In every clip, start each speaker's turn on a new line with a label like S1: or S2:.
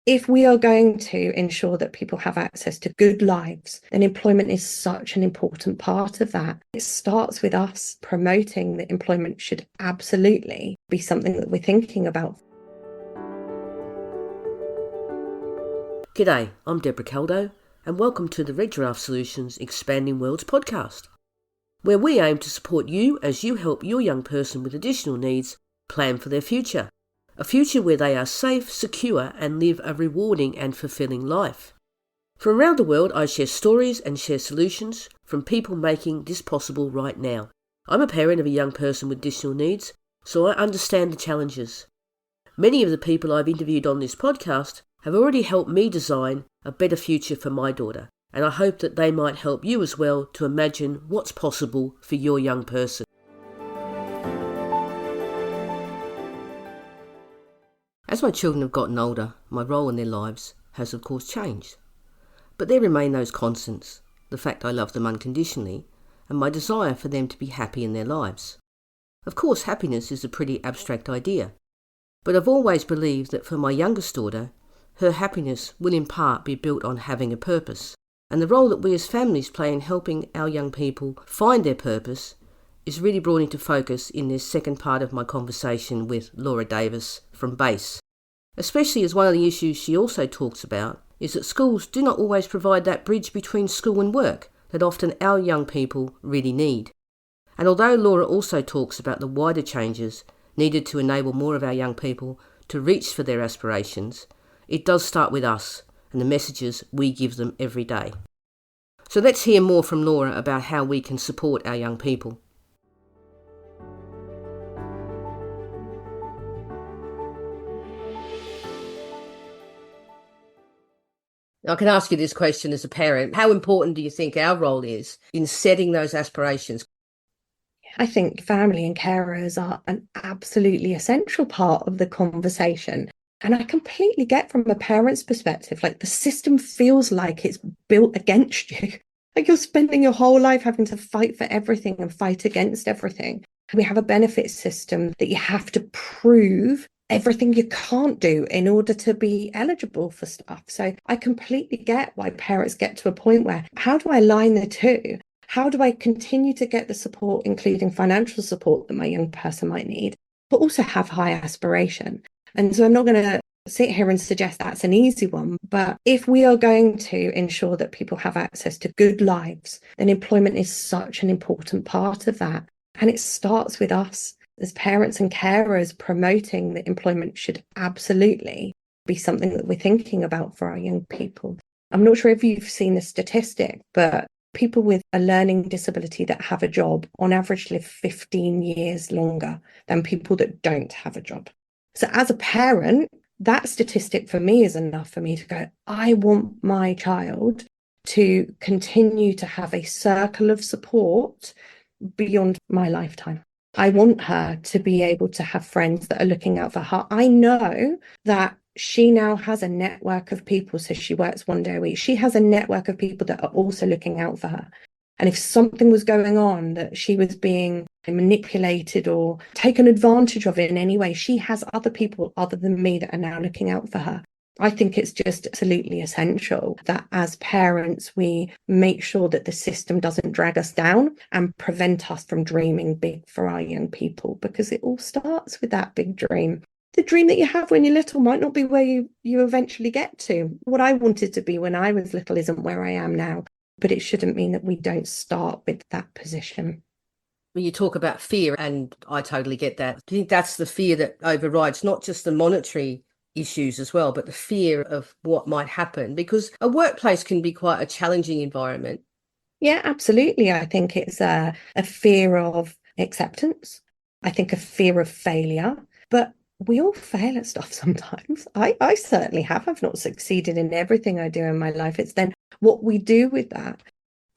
S1: If we are going to ensure that people have access to good lives, then employment is such an important part of that. It starts with us promoting that employment should absolutely be something that we're thinking about.
S2: G'day, I'm Deborah Caldo, and welcome to the Red Giraffe Solutions Expanding Worlds podcast, where we aim to support you as you help your young person with additional needs plan for their future. A future where they are safe, secure, and live a rewarding and fulfilling life. From around the world, I share stories and share solutions from people making this possible right now. I'm a parent of a young person with additional needs, so I understand the challenges. Many of the people I've interviewed on this podcast have already helped me design a better future for my daughter, and I hope that they might help you as well to imagine what's possible for your young person. As my children have gotten older, my role in their lives has of course changed. But there remain those constants, the fact I love them unconditionally, and my desire for them to be happy in their lives. Of course, happiness is a pretty abstract idea, but I've always believed that for my youngest daughter, her happiness will in part be built on having a purpose, and the role that we as families play in helping our young people find their purpose is really brought into focus in this second part of my conversation with Laura Davis from BASE. Especially as one of the issues she also talks about is that schools do not always provide that bridge between school and work that often our young people really need. And although Laura also talks about the wider changes needed to enable more of our young people to reach for their aspirations, it does start with us and the messages we give them every day. So let's hear more from Laura about how we can support our young people. I can ask you this question as a parent. How important do you think our role is in setting those aspirations?
S1: I think family and carers are an absolutely essential part of the conversation. And I completely get from a parent's perspective, like the system feels like it's built against you. Like you're spending your whole life having to fight for everything and fight against everything. We have a benefit system that you have to prove everything you can't do in order to be eligible for stuff. So I completely get why parents get to a point where, how do I align the two? How do I continue to get the support, including financial support that my young person might need, but also have high aspiration? And so I'm not going to sit here and suggest that's an easy one, but if we are going to ensure that people have access to good lives, then employment is such an important part of that. And it starts with us as parents and carers promoting that employment should absolutely be something that we're thinking about for our young people. I'm not sure if you've seen the statistic, but people with a learning disability that have a job on average live 15 years longer than people that don't have a job. So as a parent, that statistic for me is enough for me to go, I want my child to continue to have a circle of support beyond my lifetime. I want her to be able to have friends that are looking out for her. I know that she now has a network of people, so she works 1 day a week. She has a network of people that are also looking out for her. And if something was going on, that she was being manipulated or taken advantage of in any way, she has other people other than me that are now looking out for her. I think it's just absolutely essential that as parents, we make sure that the system doesn't drag us down and prevent us from dreaming big for our young people, because it all starts with that big dream. The dream that you have when you're little might not be where you eventually get to. What I wanted to be when I was little isn't where I am now, but it shouldn't mean that we don't start with that position.
S2: When you talk about fear, and I totally get that, I think that's the fear that overrides not just the monetary issues as well, but the fear of what might happen, because a workplace can be quite a challenging environment.
S1: Yeah, absolutely. I think it's a fear of acceptance. I think a fear of failure, but we all fail at stuff sometimes. I certainly have. I've not succeeded in everything I do in my life. It's then what we do with that.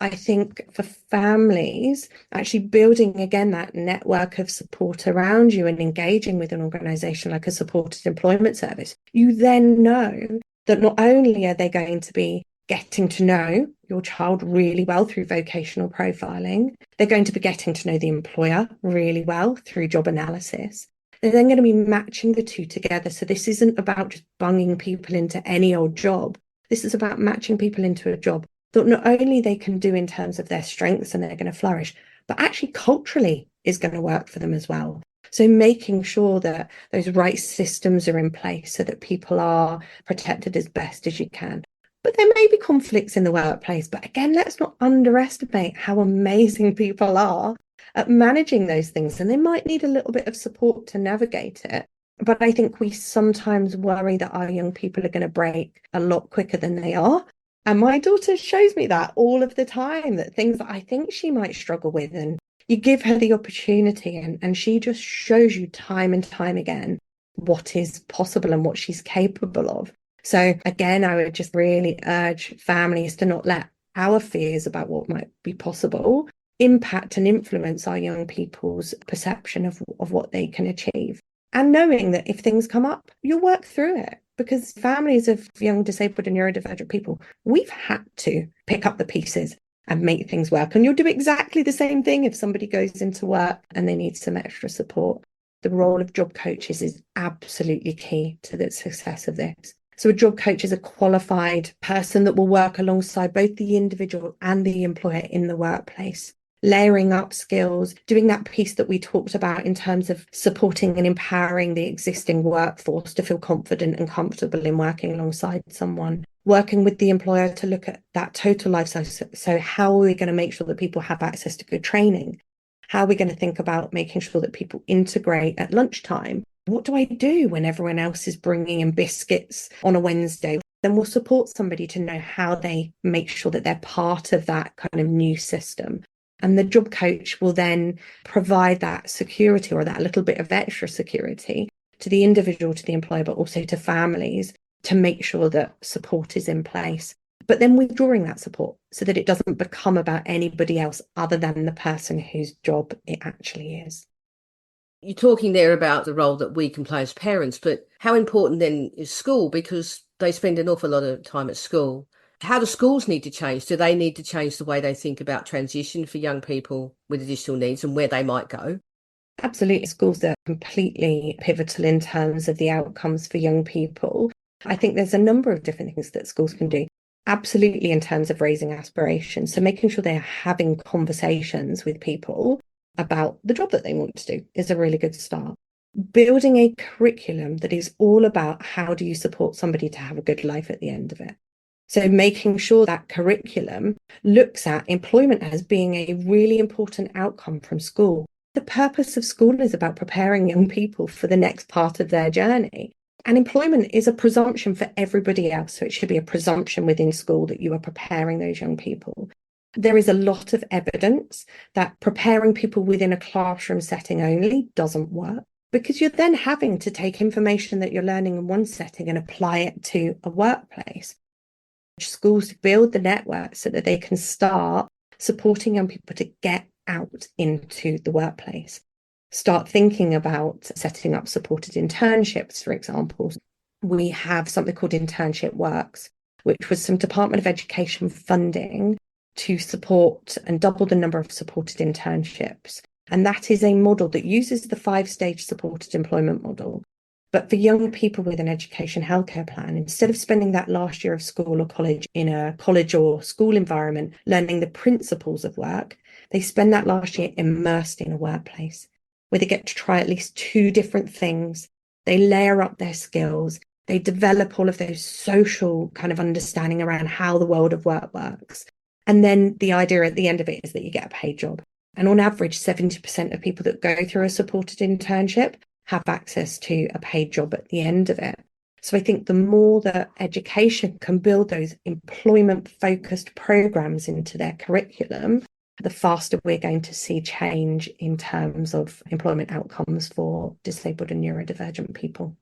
S1: I think for families, actually building again that network of support around you and engaging with an organisation like a supported employment service, you then know that not only are they going to be getting to know your child really well through vocational profiling, they're going to be getting to know the employer really well through job analysis. They're then going to be matching the two together. So this isn't about just bunging people into any old job. This is about matching people into a job that not only they can do in terms of their strengths and they're going to flourish, but actually culturally is going to work for them as well. So making sure that those right systems are in place so that people are protected as best as you can. But there may be conflicts in the workplace. But again, let's not underestimate how amazing people are at managing those things. And they might need a little bit of support to navigate it. But I think we sometimes worry that our young people are going to break a lot quicker than they are. And my daughter shows me that all of the time, that things that I think she might struggle with. And you give her the opportunity, and she just shows you time and time again what is possible and what she's capable of. So again, I would just really urge families to not let our fears about what might be possible impact and influence our young people's perception of what they can achieve. And knowing that if things come up, you'll work through it. Because families of young disabled and neurodivergent people, we've had to pick up the pieces and make things work. And you'll do exactly the same thing if somebody goes into work and they need some extra support. The role of job coaches is absolutely key to the success of this. So a job coach is a qualified person that will work alongside both the individual and the employer in the workplace, layering up skills, doing that piece that we talked about in terms of supporting and empowering the existing workforce to feel confident and comfortable in working alongside someone, working with the employer to look at that total life cycle. So how are we going to make sure that people have access to good training? How are we going to think about making sure that people integrate at lunchtime? What do I do when everyone else is bringing in biscuits on a Wednesday? Then we'll support somebody to know how they make sure that they're part of that kind of new system. And the job coach will then provide that security or that little bit of extra security to the individual, to the employer, but also to families to make sure that support is in place. But then withdrawing that support so that it doesn't become about anybody else other than the person whose job it actually is.
S2: You're talking there about the role that we can play as parents, but how important then is school? Because they spend an awful lot of time at school. How do schools need to change? Do they need to change the way they think about transition for young people with additional needs and where they might go?
S1: Absolutely. Schools are completely pivotal in terms of the outcomes for young people. I think there's a number of different things that schools can do. Absolutely, in terms of raising aspirations. So making sure they're having conversations with people about the job that they want to do is a really good start. Building a curriculum that is all about how do you support somebody to have a good life at the end of it. So making sure that curriculum looks at employment as being a really important outcome from school. The purpose of school is about preparing young people for the next part of their journey. And employment is a presumption for everybody else. So it should be a presumption within school that you are preparing those young people. There is a lot of evidence that preparing people within a classroom setting only doesn't work, because you're then having to take information that you're learning in one setting and apply it to a workplace. Schools build the network so that they can start supporting young people to get out into the workplace. Start thinking about setting up supported internships, for example. We have something called Internship Works, which was some Department of Education funding to support and double the number of supported internships. And that is a model that uses the 5-stage supported employment model. But for young people with an education healthcare plan, instead of spending that last year of school or college in a college or school environment, learning the principles of work, they spend that last year immersed in a workplace where they get to try at least 2 different things. They layer up their skills. They develop all of those social kind of understanding around how the world of work works. And then the idea at the end of it is that you get a paid job. And on average, 70% of people that go through a supported internship have access to a paid job at the end of it. So I think the more that education can build those employment-focused programs into their curriculum, the faster we're going to see change in terms of employment outcomes for disabled and neurodivergent people.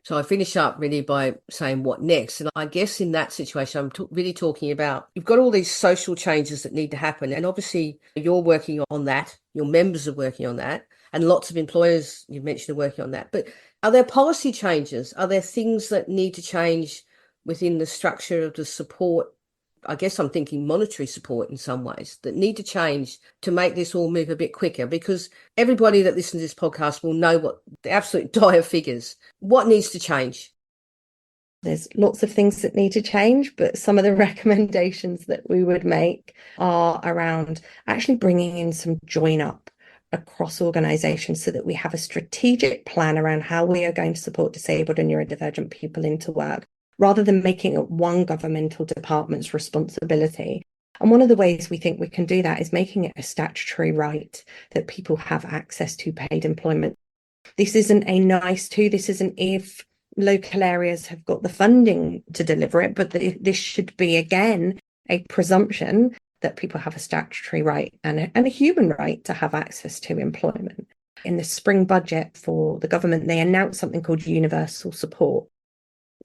S2: So I finish up really by saying what next. And I guess in that situation, I'm really talking about you've got all these social changes that need to happen. And obviously, you're working on that. Your members are working on that. And lots of employers, you've mentioned, are working on that. But are there policy changes? Are there things that need to change within the structure of the support I guess I'm thinking monetary support in some ways that need to change to make this all move a bit quicker, because everybody that listens to this podcast will know what the absolute dire figures. What needs to change?
S1: There's lots of things that need to change, but some of the recommendations that we would make are around actually bringing in some join up across organisations so that we have a strategic plan around how we are going to support disabled and neurodivergent people into work, rather than making it one governmental department's responsibility. And one of the ways we think we can do that is making it a statutory right that people have access to paid employment. This isn't a nice to, this isn't if local areas have got the funding to deliver it, but this should be, again, a presumption that people have a statutory right and a human right to have access to employment. In the spring budget for the government, they announced something called universal support.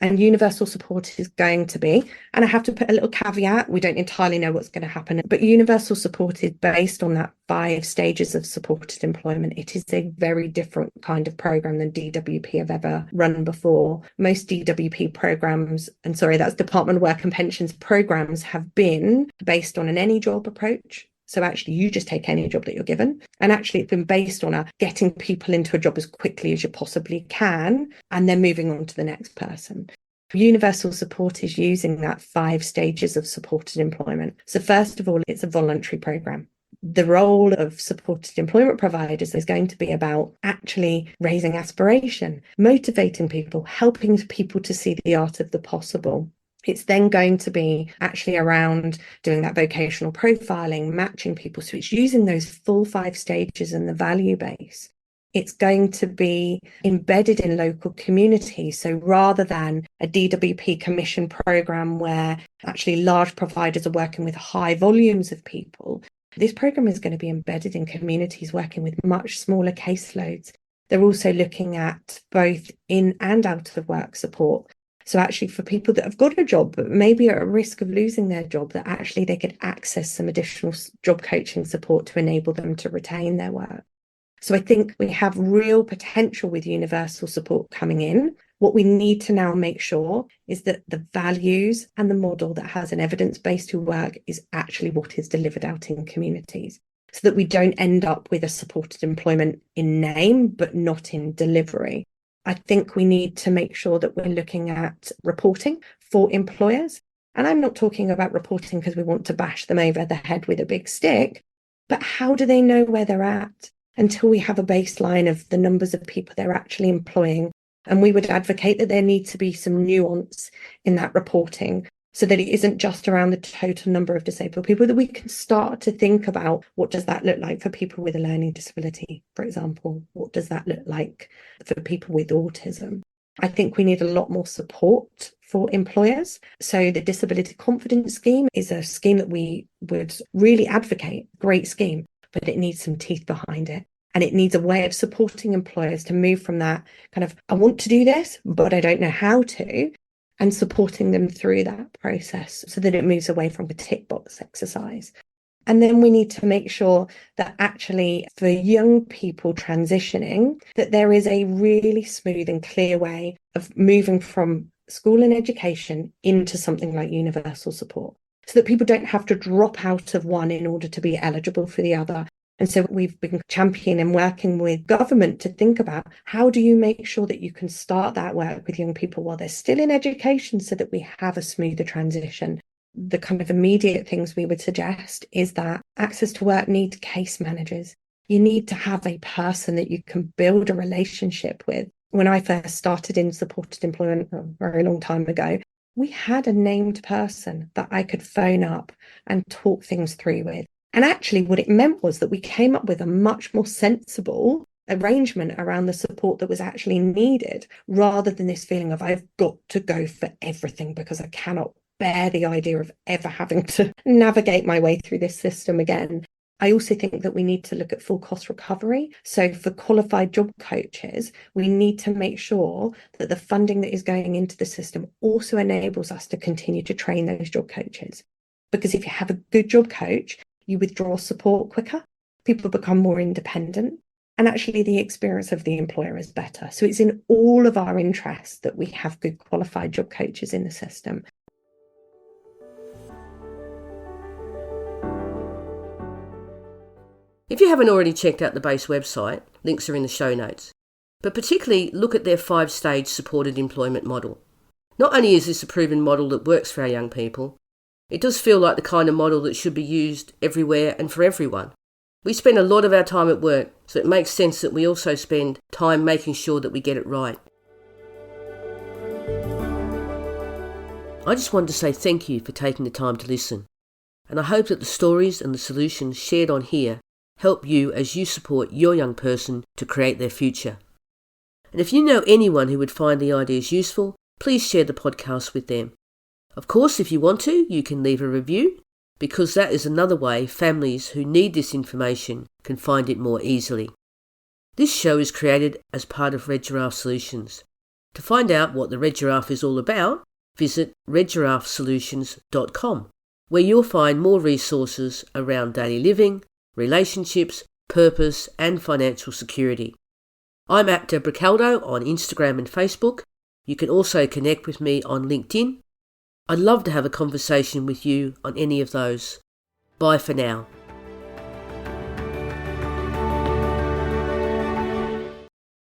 S1: And universal support is going to be, and I have to put a little caveat, we don't entirely know what's going to happen, but universal support is based on that 5 stages of supported employment. It is a very different kind of program than DWP have ever run before. Most DWP programs, and sorry, that's Department of Work and Pensions programs, have been based on an any job approach. So actually, you just take any job that you're given. And actually, it's been based on getting people into a job as quickly as you possibly can, and then moving on to the next person. Universal support is using that 5 stages of supported employment. So first of all, it's a voluntary program. The role of supported employment providers is going to be about actually raising aspiration, motivating people, helping people to see the art of the possible. It's then going to be actually around doing that vocational profiling, matching people. So it's using those full 5 stages and the value base. It's going to be embedded in local communities. So rather than a DWP commission program where actually large providers are working with high volumes of people, this program is going to be embedded in communities working with much smaller caseloads. They're also looking at both in and out of work support. So actually for people that have got a job but maybe are at risk of losing their job, that actually they could access some additional job coaching support to enable them to retain their work. So I think we have real potential with universal support coming in. What we need to now make sure is that the values and the model that has an evidence-based work is actually what is delivered out in communities, so that we don't end up with a supported employment in name but not in delivery. I think we need to make sure that we're looking at reporting for employers. And I'm not talking about reporting because we want to bash them over the head with a big stick, but how do they know where they're at until we have a baseline of the numbers of people they're actually employing? And we would advocate that there needs to be some nuance in that reporting, so that it isn't just around the total number of disabled people, that we can start to think about what does that look like for people with a learning disability, for example? What does that look like for people with autism? I think we need a lot more support for employers. So the Disability Confidence Scheme is a scheme that we would really advocate, great scheme, but it needs some teeth behind it. And it needs a way of supporting employers to move from that kind of, I want to do this, but I don't know how to, and supporting them through that process so that it moves away from a tick box exercise. And then we need to make sure that actually for young people transitioning, that there is a really smooth and clear way of moving from school and education into something like universal support, so that people don't have to drop out of one in order to be eligible for the other. And so we've been championing and working with government to think about, how do you make sure that you can start that work with young people while they're still in education, so that we have a smoother transition. The kind of immediate things we would suggest is that access to work needs case managers. You need to have a person that you can build a relationship with. When I first started in supported employment a very long time ago, we had a named person that I could phone up and talk things through with. And actually what it meant was that we came up with a much more sensible arrangement around the support that was actually needed, rather than this feeling of I've got to go for everything because I cannot bear the idea of ever having to navigate my way through this system again. I also think that we need to look at full cost recovery. So for qualified job coaches, we need to make sure that the funding that is going into the system also enables us to continue to train those job coaches. Because if you have a good job coach, you withdraw support quicker, people become more independent, and actually the experience of the employer is better. So it's in all of our interests that we have good qualified job coaches in the system.
S2: If you haven't already checked out the BASE website, links are in the show notes. But particularly look at their 5-stage supported employment model. Not only is this a proven model that works for our young people, it does feel like the kind of model that should be used everywhere and for everyone. We spend a lot of our time at work, so it makes sense that we also spend time making sure that we get it right. I just wanted to say thank you for taking the time to listen, and I hope that the stories and the solutions shared on here help you as you support your young person to create their future. And if you know anyone who would find the ideas useful, please share the podcast with them. Of course, if you want to, you can leave a review, because that is another way families who need this information can find it more easily. This show is created as part of Red Giraffe Solutions. To find out what the Red Giraffe is all about, visit redgiraffesolutions.com, where you'll find more resources around daily living, relationships, purpose and financial security. I'm at Deborah Caldo on Instagram and Facebook. You can also connect with me on LinkedIn. I'd love to have a conversation with you on any of those. Bye for now.